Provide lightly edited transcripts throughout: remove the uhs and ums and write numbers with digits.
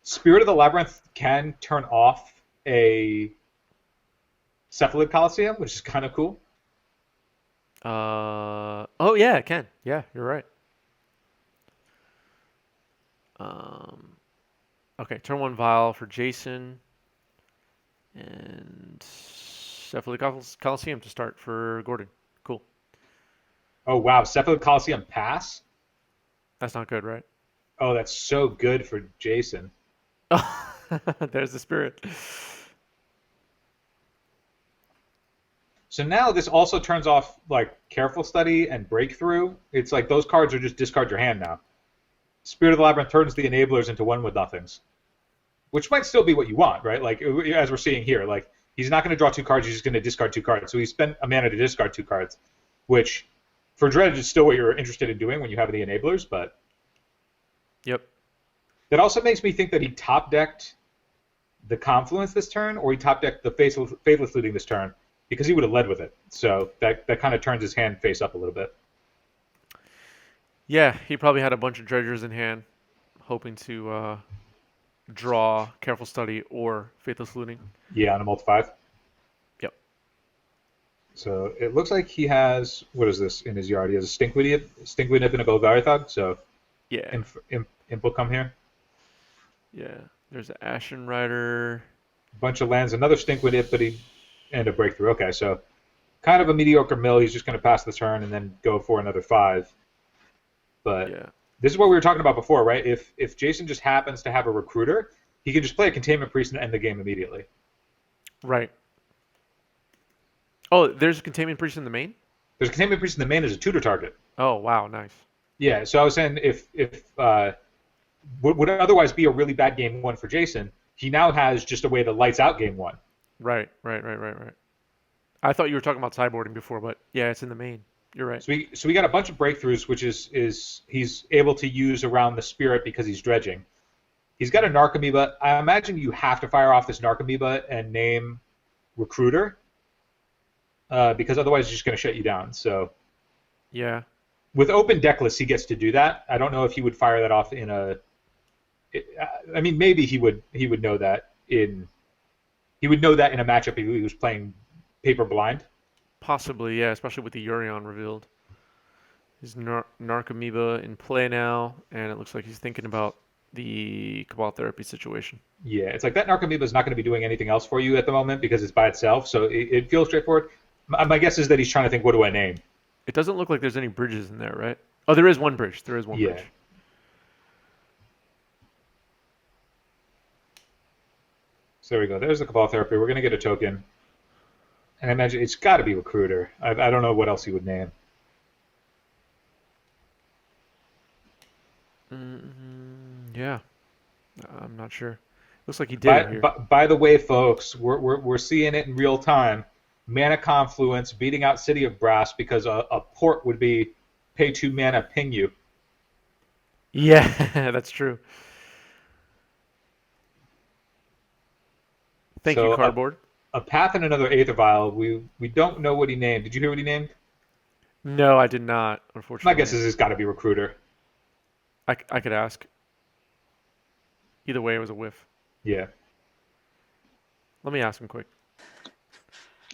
Spirit of the Labyrinth can turn off a Cephalid Coliseum, which is kind of cool. Oh yeah, it can. Yeah, you're right. Um, okay, turn one vial for Jason and Cephalid Coliseum to start for Gordon. Cool. Oh wow, Cephalid Coliseum pass. That's not good, right? Oh, that's so good for Jason. Oh, there's the spirit. So now this also turns off like Careful Study and Breakthrough. It's like those cards are just discard your hand now. Spirit of the Labyrinth turns the enablers into one with nothings, which might still be what you want, right? Like as we're seeing here, like he's not going to draw two cards; he's just going to discard two cards. So he spent a mana to discard two cards, which for Dredge is still what you're interested in doing when you have the enablers. But Yep. that also makes me think that he top decked the Confluence this turn, or he top decked the Faithless Looting this turn, because he would have led with it. So that kind of turns his hand face up a little bit. Yeah, he probably had a bunch of dredgers in hand, hoping to draw Careful Study or Faithless Looting. Yeah, on a multi-5. Yep. So it looks like he has, what is this in his yard? He has a Stinkweed Nip, and a Golgari Thug. So Yeah. Imp will come here. Yeah. There's an Ashen Rider. A bunch of lands, another Stinkweed Nip, but he and a Breakthrough. Okay, so kind of a mediocre mill. He's just going to pass the turn and then go for another 5. But Yeah. this is what we were talking about before, right? If Jason just happens to have a Recruiter, he can just play a Containment Priest and end the game immediately. Right. Oh, there's a Containment Priest in the main? There's a Containment Priest in the main as a tutor target. Oh, wow, nice. Yeah, so I was saying if would otherwise be a really bad game one for Jason, he now has just a way that lights out game one. Right. I thought you were talking about sideboarding before, but yeah, it's in the main. You're right. So we got a bunch of breakthroughs, which is he's able to use around the spirit because he's dredging. He's got a Narcomoeba. I imagine you have to fire off this Narcomoeba and name Recruiter, because otherwise it's just going to shut you down. So Yeah. with open deck lists, he gets to do that. I don't know if he would fire that off in a. I mean, maybe he would know that in a matchup if he was playing paper blind. Possibly, yeah, especially with the Yorion revealed. His Narcomoeba in play now, and it looks like he's thinking about the Cabal Therapy situation. Yeah, it's like that Narcomoeba is not going to be doing anything else for you at the moment because it's by itself. So it feels straightforward. My guess is that he's trying to think, what do I name? It doesn't look like there's any bridges in there, right? Oh, there is one bridge. There is one Yeah. bridge. So there we go. There's the Cabal Therapy. We're going to get a token. And I imagine it's got to be Recruiter. I don't know what else he would name. Yeah, I'm not sure. Looks like he did By, it here. by, by the way, folks, we're seeing it in real time. Mana Confluence beating out City of Brass because a port would be pay 2 mana, ping you. Yeah, that's true. Thank you, So cardboard. a Path and another Aether Vial. We don't know what he named. Did you hear what he named? No, I did not, My guess unfortunately. is it's got to be Recruiter. I could ask. Either way, it was a whiff. Yeah. Let me ask him quick.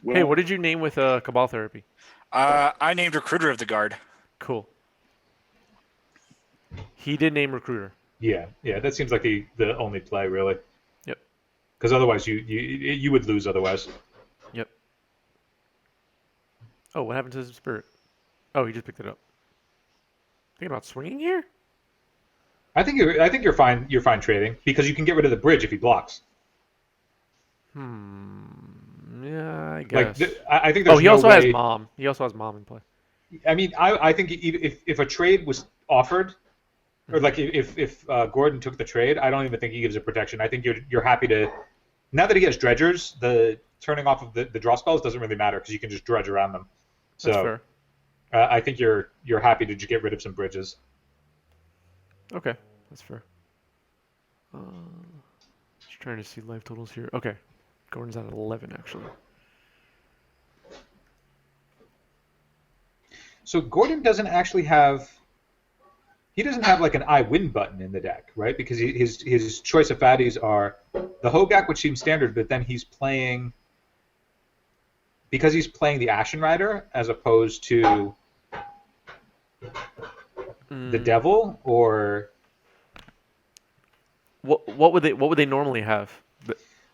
Hey, Well, what did you name with Cabal Therapy? I named Recruiter of the Guard. Cool. He did name Recruiter. Yeah. That seems like the only play really, Yep. because otherwise you would lose otherwise. Yep. Oh, what happened to his spirit? Oh, he just picked it up. Thinking about swinging here? I think you're fine. You're fine trading because you can get rid of the bridge if he blocks. Yeah, I Like guess. I think Oh, there's he no also has way. mom. He also has mom in play. I mean, I think if a trade was offered, or like if Gordon took the trade, I don't even think he gives it protection. I think you're happy to. Now that he has dredgers, the turning off of the draw spells doesn't really matter because you can just dredge around them. That's So fair. I think you're happy to just get rid of some bridges. Okay, that's fair. Just trying to see life totals here. Okay, Gordon's at 11 actually. So Gordon doesn't actually have. he doesn't have like an I win button in the deck, right? Because his choice of fatties are the Hogak, which seems standard, but then he's playing the Ashen Rider as opposed to the Devil, or what would they normally have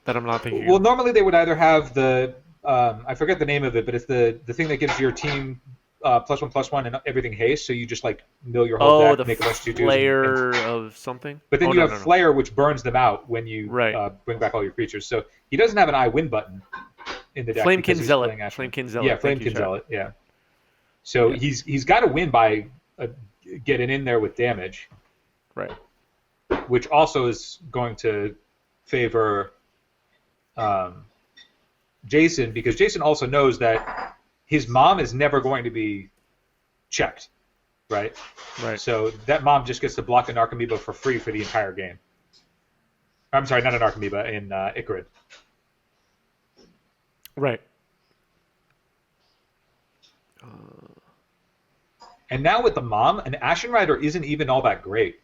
that I'm not thinking well, of? normally they would either have the I forget the name of it, but it's the thing that gives your team +1/+1 and everything haste, so you just like mill your whole deck, The make a bunch of 2/2s, flare of something. but then you have Flare, which burns them out when you Right. Bring back all your creatures. So he doesn't have an I win button in the deck. Flamekin because he's Zealot. playing Ashen. Flamekin Zealot. Yeah, Thank you, Flamekin Chad. Zealot. Yeah. So he's got to win by getting in there with damage, Right. which also is going to favor Jason, because Jason also knows that his mom is never going to be checked, right? Right. So that mom just gets to block an Archimedes for free for the entire game. I'm sorry, not an Archimedes, in Icarid. Right. And now with the mom, an Ashen Rider isn't even all that great.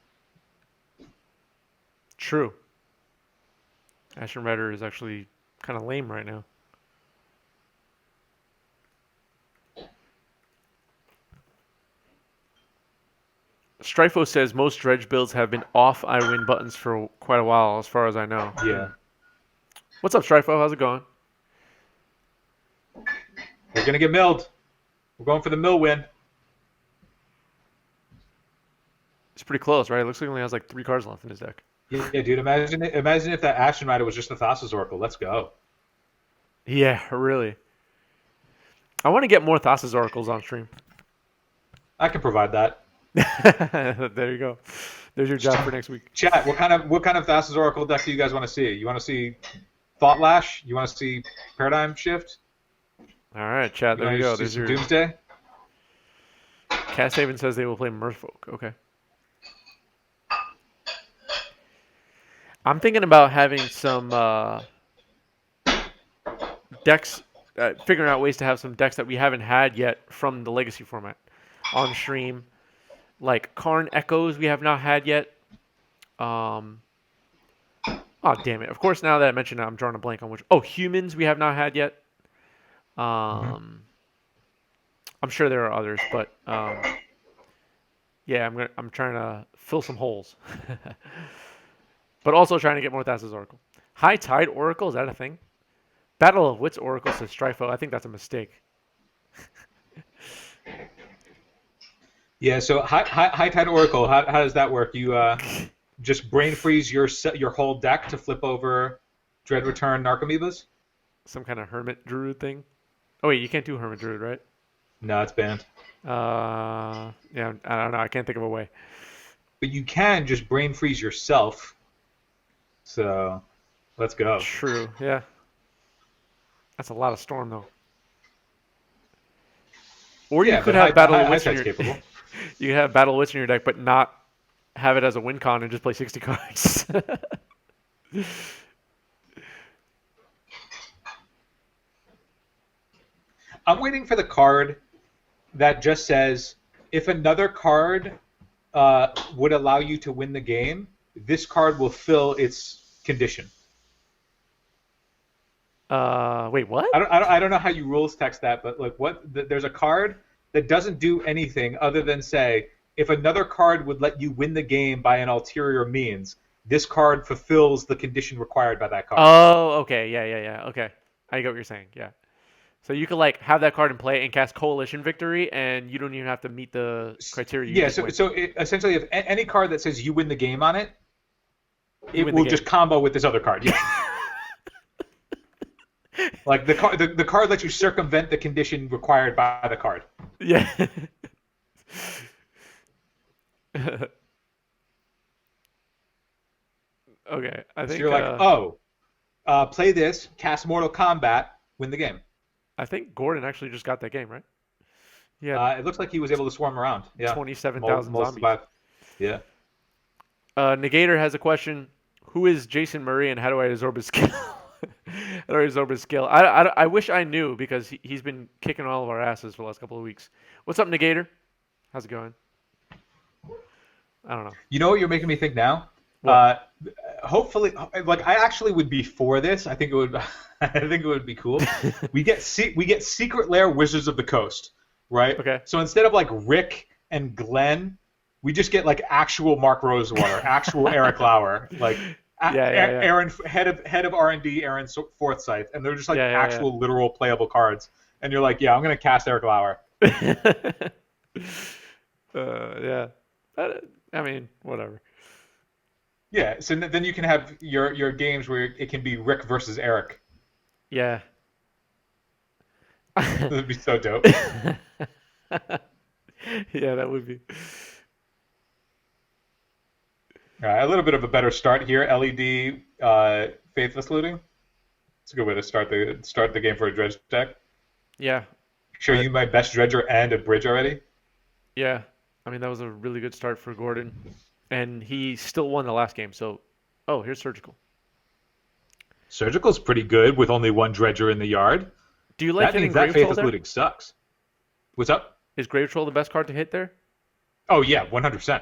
True. Ashen Rider is actually kind of lame right now. Strifo says most Dredge builds have been off I win buttons for quite a while, as far as I know. Yeah. What's up, Strifo? How's it going? We're going to get milled. We're going for the mill win. It's pretty close, right? It looks like he only has like 3 cards left in his deck. Yeah, dude, imagine if that Ashen Rider was just a Thassa's Oracle. Let's go. Yeah, really. I want to get more Thassa's Oracles on stream. I can provide that. There you go. There's your job for next week. Chat, what kind of Thassa's Oracle deck do you guys want to see? You want to see Thought Lash? You want to see Paradigm Shift? All right, chat. There you go. There's your Doomsday. Casthaven says they will play Merfolk. Okay. I'm thinking about having some decks, figuring out ways to have some decks that we haven't had yet from the Legacy format on stream. Like Karn Echoes we have not had yet. Oh, damn it. Of course, now that I mentioned it, I'm drawing a blank on which. Oh, Humans we have not had yet. I'm sure there are others, but yeah, I'm trying to fill some holes. But also trying to get more Thassa's Oracle. High Tide Oracle, is that a thing? Battle of Wits Oracle says Strifo. I think that's a mistake. Yeah, so High Tide Oracle, how does that work? You just brain freeze your whole deck to flip over Dread Return Narcomoebas? Some kind of Hermit Druid thing? Oh, wait, you can't do Hermit Druid, right? No, it's banned. Yeah, I don't know. I can't think of a way. But you can just brain freeze yourself. So, let's go. True, yeah. That's a lot of Storm, though. Or you could have Battle of Wits in your capable. You could have Battle of Wits in your deck, but not have it as a win con and just play 60 cards. I'm waiting for the card that just says, if another card would allow you to win the game, this card will fill its condition. Wait, what? I don't know how you rules text that, but like there's a card that doesn't do anything other than say, if another card would let you win the game by an ulterior means, this card fulfills the condition required by that card. Oh, okay, yeah. Okay, I get what you're saying. Yeah. So you could like have that card in play and cast Coalition Victory, and you don't even have to meet the criteria. Yeah. Essentially, if any card that says you win the game on it, it will just combo with this other card. Yeah. Like the card lets you circumvent the condition required by the card. Yeah. Okay, I think so you're like, play this, cast Mortal Kombat, win the game. I think Gordon actually just got that game, right? Yeah. It looks like he was able to swarm around. Yeah. 27,000 zombies. Yeah. Negator has a question. Who is Jason Murray and how do I absorb his skill? How do I absorb his skill? I wish I knew because he's been kicking all of our asses for the last couple of weeks. What's up, Negator? How's it going? I don't know. You know what you're making me think now? What? Uh, hopefully, like I actually would be for this. I think it would. I think it would be cool. We get Secret Lair Wizards of the Coast, right? Okay. So instead of like Rick and Glenn, we just get like actual Mark Rosewater, actual Eric Lauer, like Yeah. Aaron head of R&D, Aaron Forsythe, and they're just like Yeah. actual literal playable cards. And you're like, yeah, I'm gonna cast Eric Lauer. Yeah. I mean, whatever. Yeah, so then you can have your games where it can be Rick versus Eric. Yeah. That would be so dope. Yeah, that would be. All right, a little bit of a better start here. LED Faithless Looting. It's a good way to start the game for a dredge deck. Yeah. Show I, you my best dredger and a bridge already. yeah. I mean, that was a really good start for Gordon. And he still won the last game, so oh, here's Surgical. Surgical's pretty good with only one dredger in the yard. Do you like That hitting means that Grave Troll Faithless there? Looting sucks. What's up? Is Grave Troll the best card to hit there? Oh yeah, 100%.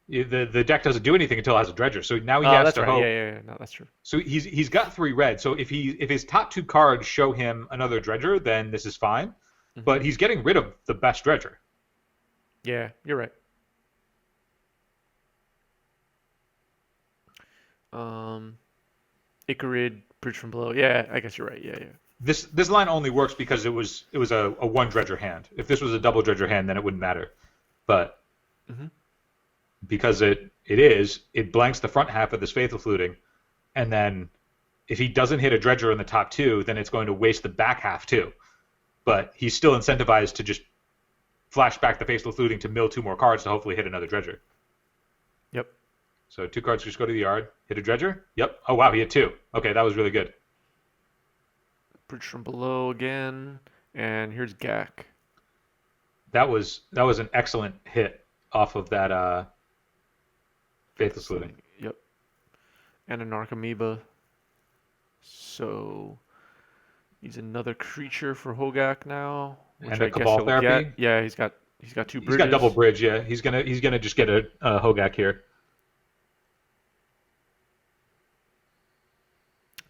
The deck doesn't do anything until it has a dredger, so now he Oh, has that's to right. hope. Yeah. No, that's true. So he's got 3 red. So if his top 2 cards show him another dredger, then this is fine. But he's getting rid of the best dredger. Yeah, you're right. Icarid, Bridge from Below. Yeah, I guess you're right. Yeah. This line only works because it was a one dredger hand. If this was a double dredger hand, then it wouldn't matter. But Mhm. because it blanks the front half of this Faithless Looting, and then if he doesn't hit a dredger in the top 2, then it's going to waste the back half too. But he's still incentivized to just flash back the Faithless Looting to mill 2 more cards to hopefully hit another dredger. Yep. So 2 cards just go to the yard, hit a dredger. Yep. Oh wow, he hit 2. Okay, that was really good. Bridge from Below again, and here's Gak. That was an excellent hit off of that Faithless Looting. Yep. And a Narcomoeba. So he's another creature for Hogak now, which And a I guess Cabal he'll Therapy? get. Yeah, he's got 2 He's bridges. got double bridge, yeah. He's gonna just get a Hogak here.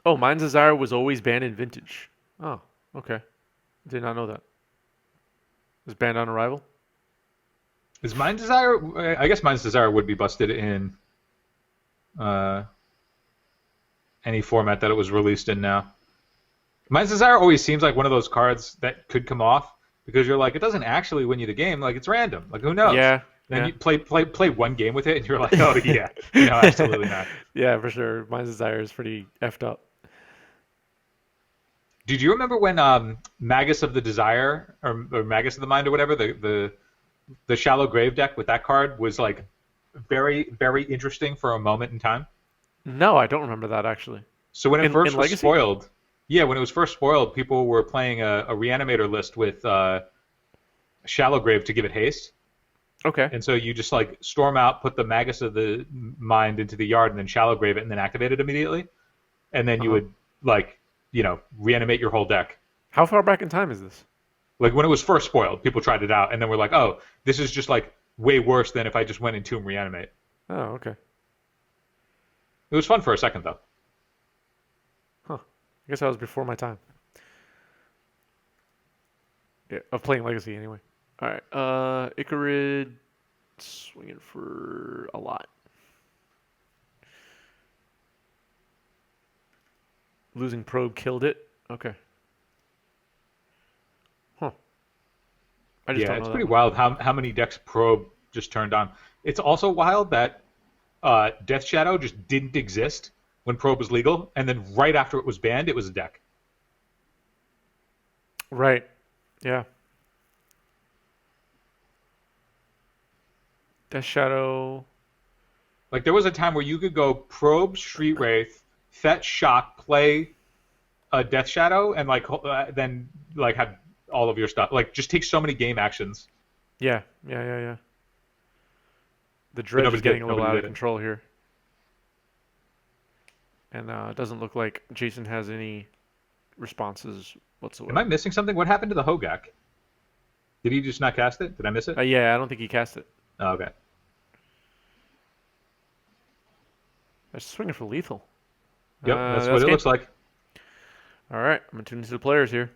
Oh, Mind's Desire was always banned in Vintage. Oh, okay. Did not know that. It was banned on arrival? Is Mind's Desire? I guess Mind's Desire would be busted in any format that it was released in now. Mind's Desire always seems like one of those cards that could come off because you're like, it doesn't actually win you the game. Like, it's random. Like, who knows? Yeah. Then yeah. you play one game with it, and you're like, oh yeah, no, absolutely not. Yeah, for sure. Mind's Desire is pretty effed up. Did you remember when Magus of the Desire or Magus of the Mind or whatever the Shallow Grave deck with that card was like very very interesting for a moment in time? No, I don't remember that actually. So when it first in was Legacy? spoiled, yeah, when it was first spoiled, people were playing a Reanimator list with Shallow Grave to give it haste. Okay. And so you just like storm out, put the Magus of the Mind into the yard, and then Shallow Grave it, and then activate it immediately. And then you would like, reanimate your whole deck. How far back in time is this? Like when it was first spoiled, people tried it out, and then we're like, oh, this is just like way worse than if I just went into Reanimate. Oh, okay. It was fun for a second though. Huh. I guess that was before my time. Yeah, of playing Legacy anyway. All right. Icarid swinging for a lot. Losing Probe killed it. Okay. Huh. I just Yeah, don't it's know pretty that. wild how many decks Probe just turned on. It's also wild that Death Shadow just didn't exist when Probe was legal, and then right after it was banned, it was a deck. Right. Yeah. Death Shadow. Like there was a time where you could go Probe, Street Wraith, Fetch, Shock, play a Death Shadow, and like then like have all of your stuff. Like just take so many game actions. Yeah. The Dredge nobody is getting did- a little nobody out of did it. control here. And it doesn't look like Jason has any responses whatsoever. Am I missing something? What happened to the Hogak? Did he just not cast it? Did I miss it? Yeah, I don't think he cast it. Oh, okay. That's swinging for lethal. Yep, that's what that's it game. looks like. All right, I'm gonna tune into the players here.